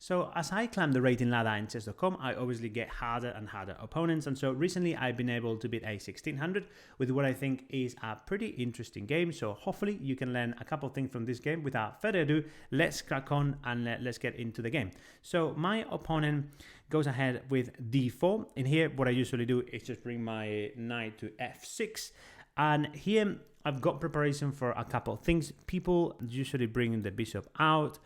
So as I climb the rating ladder in chess.com, I obviously get harder and harder opponents. And so recently I've been able to beat a 1600 with what I think is a pretty interesting game. So hopefully you can learn a couple of things from this game. Without further ado, let's crack on and let's get into the game. So my opponent goes ahead with d4. In here, what I usually do is just bring my knight to f6. And here I've got preparation for a couple of things. People usually bring the bishop out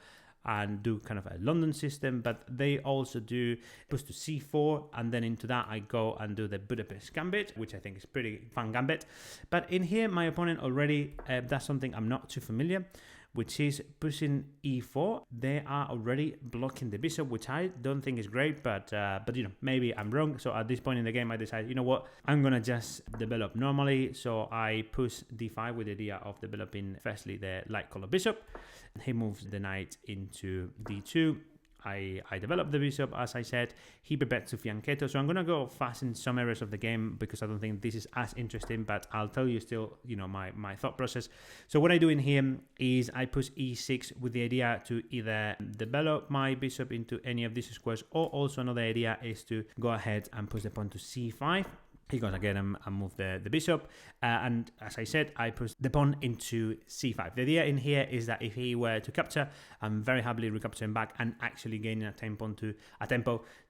and do kind of a London system, but they also do push to c4, and then into that I go and do the Budapest gambit, which I think is pretty fun gambit. But in here my opponent already does something I'm not too familiar, which is pushing e4. They are already blocking the bishop, which I don't think is great, but you know, maybe I'm wrong. So at this point in the game I decided, you know what, I'm gonna just develop normally. So I push d5 with the idea of developing firstly the light color bishop. He moves the knight into d2. I developed the bishop, as I said. He prepared to fianchetto. So I'm going to go fast in some areas of the game because I don't think this is as interesting, but I'll tell you still, you know, my thought process. So what I do in here is I push e6 with the idea to either develop my bishop into any of these squares, or also another idea is to go ahead and push the pawn to c5. He goes again and move the bishop. And as I said, I push the pawn into c5. The idea in here is that if he were to capture, I'm very happily recapturing back and actually gaining a tempo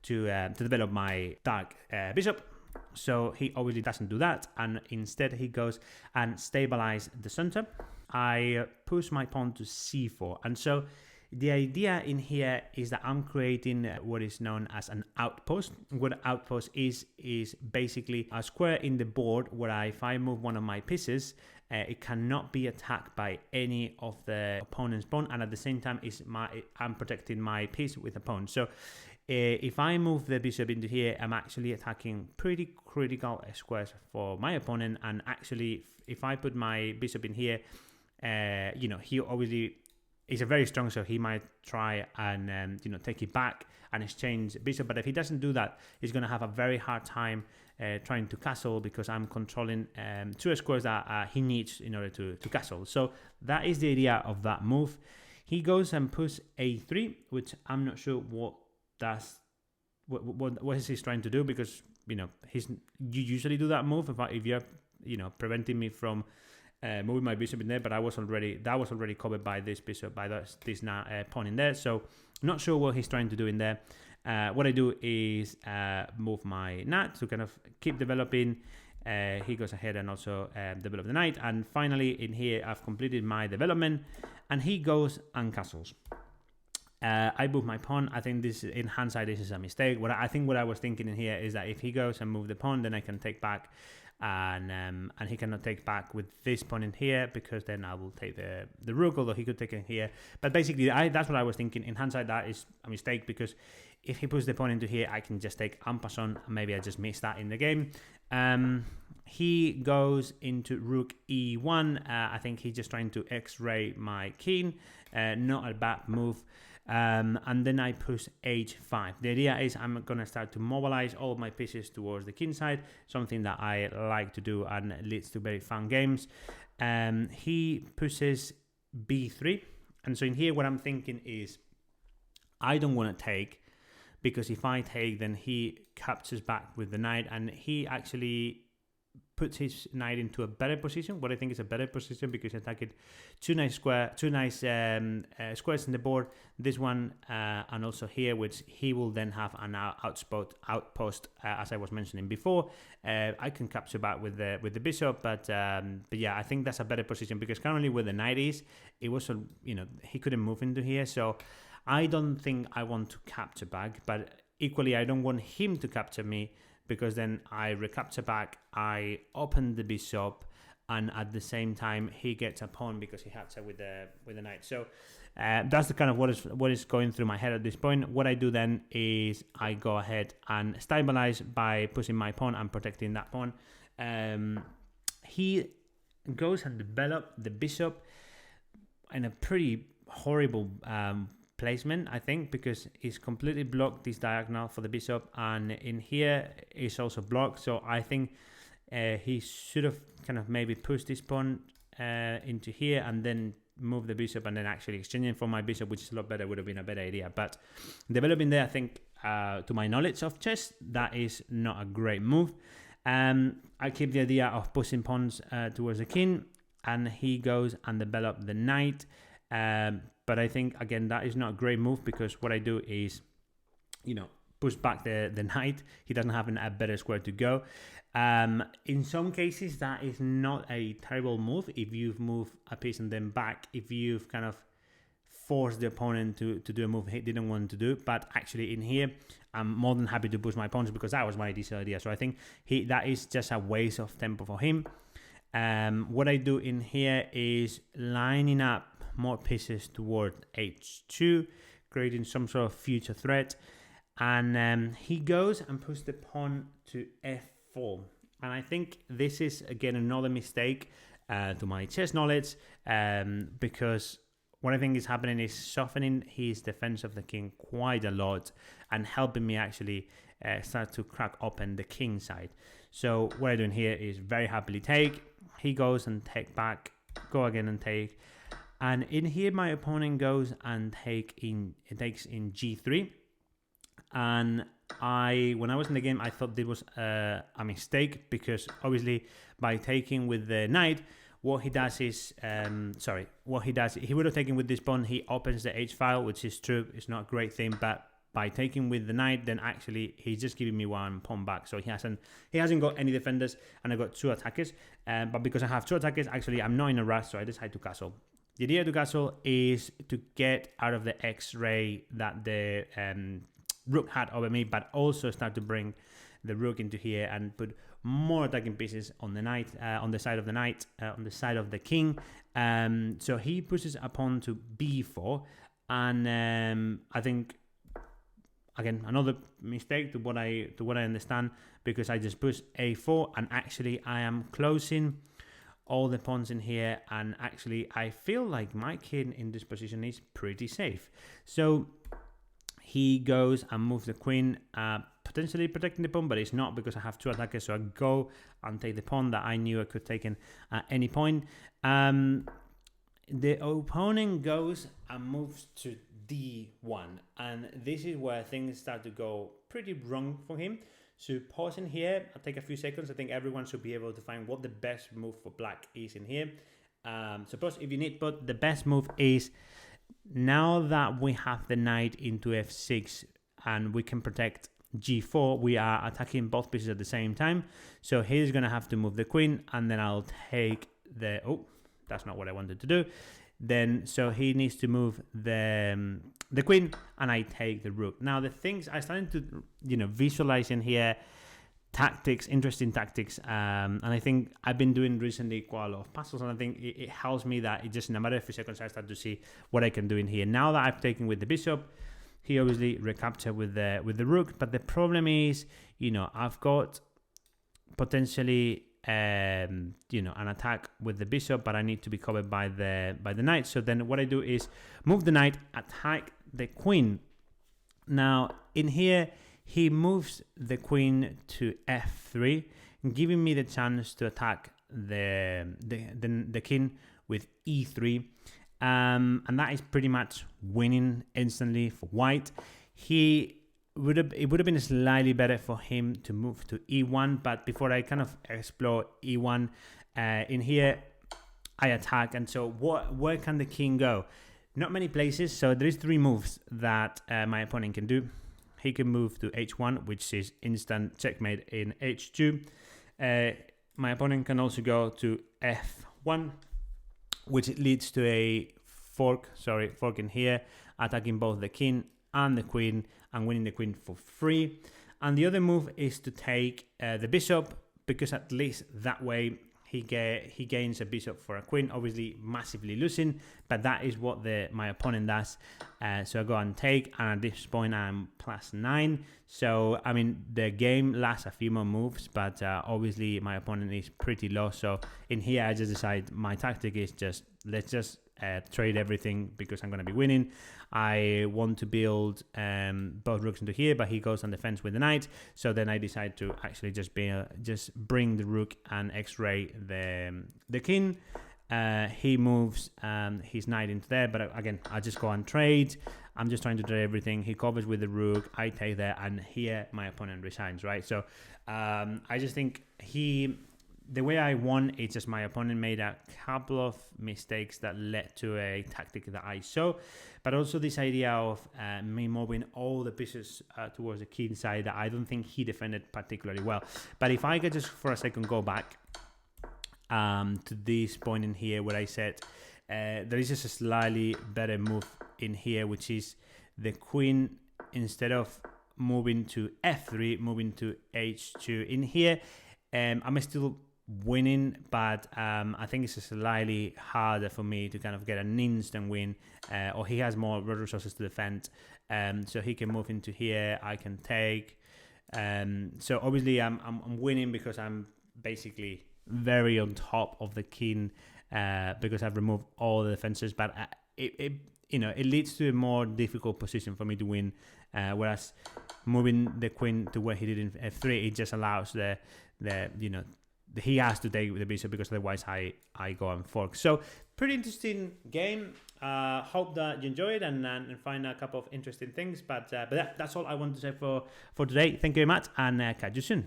to develop my dark bishop. So he obviously doesn't do that, and instead he goes and stabilize the center. I push my pawn to c4, and so the idea in here is that I'm creating what is known as an outpost. What an outpost is basically a square in the board where if I move one of my pieces, it cannot be attacked by any of the opponent's pawn, and at the same time I'm protecting my piece with a pawn. So if I move the bishop into here, I'm actually attacking pretty critical squares for my opponent. And actually, if I put my bishop in here, you know, he obviously is a very strong, so he might try and you know, take it back and exchange bishop. But if he doesn't do that, he's going to have a very hard time trying to castle, because I'm controlling two squares that he needs in order to castle. So that is the idea of that move. He goes and puts a3, which I'm not sure what is he trying to do, because you know, you usually do that move if you're, you know, preventing me from moving my bishop in there, but that was already covered by this bishop, by this pawn in there. So not sure what he's trying to do in there. What I do is move my knight to kind of keep developing. He goes ahead and also develop the knight, and finally in here I've completed my development, and he goes and castles. I move my pawn. I think this, in hindsight, this is a mistake. What I was thinking in here is that if he goes and move the pawn, then I can take back, and he cannot take back with this pawn in here, because then I will take the rook, although he could take it here. But basically, that's what I was thinking. In hindsight, that is a mistake, because if he puts the pawn into here, I can just take en passant. Maybe I just missed that in the game. He goes into rook e1. I think he's just trying to x-ray my king. Not a bad move. And then I push h5. The idea is I'm going to start to mobilize all of my pieces towards the king side, something that I like to do and leads to very fun games. He pushes b3. And so in here, what I'm thinking is I don't want to take, because if I take, then he captures back with the knight, and he actually puts his knight into a better position. What I think is a better position, because he's attacking two nice squares in the board. This one and also here, which he will then have an outpost, as I was mentioning before. I can capture back with the bishop, but yeah, I think that's a better position, because currently where the knight is, it was, you know, he couldn't move into here. So I don't think I want to capture back, but equally I don't want him to capture me, because then I recapture back, I open the bishop, and at the same time he gets a pawn because he has it with the knight. So that's the kind of what is going through my head at this point. What I do then is I go ahead and stabilize by pushing my pawn and protecting that pawn. He goes and develops the bishop in a pretty horrible placement, I think, because it's completely blocked this diagonal for the bishop, and in here it's also blocked. So I think he should have kind of maybe pushed this pawn into here, and then move the bishop and then actually exchanging for my bishop, which is a lot better, would have been a better idea. But developing there, I think, to my knowledge of chess, that is not a great move. I keep the idea of pushing pawns towards the king, and he goes and develop the knight. But I think, again, that is not a great move, because what I do is, push back the knight. He doesn't have a better square to go. In some cases, that is not a terrible move if you've moved a piece and then back, if you've kind of forced the opponent to do a move he didn't want to do. But actually in here, I'm more than happy to push my pawns, because that was my initial idea. So I think that is just a waste of tempo for him. What I do in here is lining up more pieces toward h2, creating some sort of future threat. And he goes and puts the pawn to f4. And I think this is, again, another mistake to my chess knowledge, because what I think is happening is softening his defense of the king quite a lot and helping me actually start to crack open the king side. So what I'm doing here is very happily take. He goes and take back, go again and take. And in here, my opponent goes and takes in g3. And when I was in the game, I thought this was a mistake, because obviously by taking with the knight, what he does is, he would have taken with this pawn, he opens the h file, which is true, it's not a great thing, but by taking with the knight, then actually he's just giving me one pawn back, so he hasn't got any defenders, and I got two attackers. But because I have two attackers, actually I'm not in a rush, so I decide to castle. The idea to castle is to get out of the X-ray that the rook had over me, but also start to bring the rook into here and put more attacking pieces on the knight, on the side of the knight, on the side of the king. So he pushes a pawn to b4, and I think, again, another mistake to what I understand, because I just push a4, and actually I am closing all the pawns in here, and actually I feel like my king in this position is pretty safe. So he goes and moves the queen, potentially protecting the pawn, but it's not, because I have two attackers. So I go and take the pawn that I knew I could take in at any point. The opponent goes and moves to d1, and this is where things start to go pretty wrong for him. So pausing here, I'll take a few seconds. I think everyone should be able to find what the best move for black is in here. Suppose if you need, but the best move is, now that we have the knight into f6 and we can protect g4, we are attacking both pieces at the same time. So he's going to have to move the queen, and then I'll take the... Oh, that's not what I wanted to do. Then, so he needs to move the queen, and I take the rook. Now, the things I started to, visualize in here, tactics, interesting tactics, and I think I've been doing recently quite a lot of puzzles, and I think it helps me that it just, in a matter of a few seconds, I start to see what I can do in here. Now that I've taken with the bishop, he obviously recaptured with the rook, but the problem is, I've got potentially an attack with the bishop, but I need to be covered by the knight. So then what I do is move the knight, attack the queen. Now in here, he moves the queen to f3, giving me the chance to attack the king with e3, and that is pretty much winning instantly for white. It would have been slightly better for him to move to e1, but before I kind of explore e1, in here I attack, and so where can the king go? Not many places. So there is three moves that my opponent can do. He can move to h1, which is instant checkmate in h2. My opponent can also go to f1, which leads to a fork in here, attacking both the king and the queen and winning the queen for free. And the other move is to take the bishop, because at least that way he gains a bishop for a queen, obviously massively losing, but that is what my opponent does. So I go and take, and at this point I'm +9. So I mean, the game lasts a few more moves, but obviously my opponent is pretty low. So in here I just decide my tactic is let's just trade everything, because I'm going to be winning. I want to build both rooks into here, but he goes on defense with the knight. So then I decide to actually just bring the rook and x-ray the king. he moves his knight into there, but again, I just go and trade. I'm just trying to trade everything. He covers with the rook. I take there, and here my opponent resigns, right? So I just think the way I won, it's just my opponent made a couple of mistakes that led to a tactic that I saw, but also this idea of me moving all the pieces towards the king side that I don't think he defended particularly well. But if I could just for a second go back to this point in here where I said there is just a slightly better move in here, which is the queen, instead of moving to f3, moving to h2 in here. I'm still winning, but I think it's slightly harder for me to kind of get an instant win, or he has more resources to defend, so he can move into here. I can take, so obviously I'm winning because I'm basically very on top of the king, because I've removed all the defenses, but it leads to a more difficult position for me to win, whereas moving the queen to where he did in f3, it just allows he has to take the bishop, because otherwise I go and fork. So pretty interesting game. Hope that you enjoy it and find a couple of interesting things. But that's all I want to say for today. Thank you very much, and catch you soon.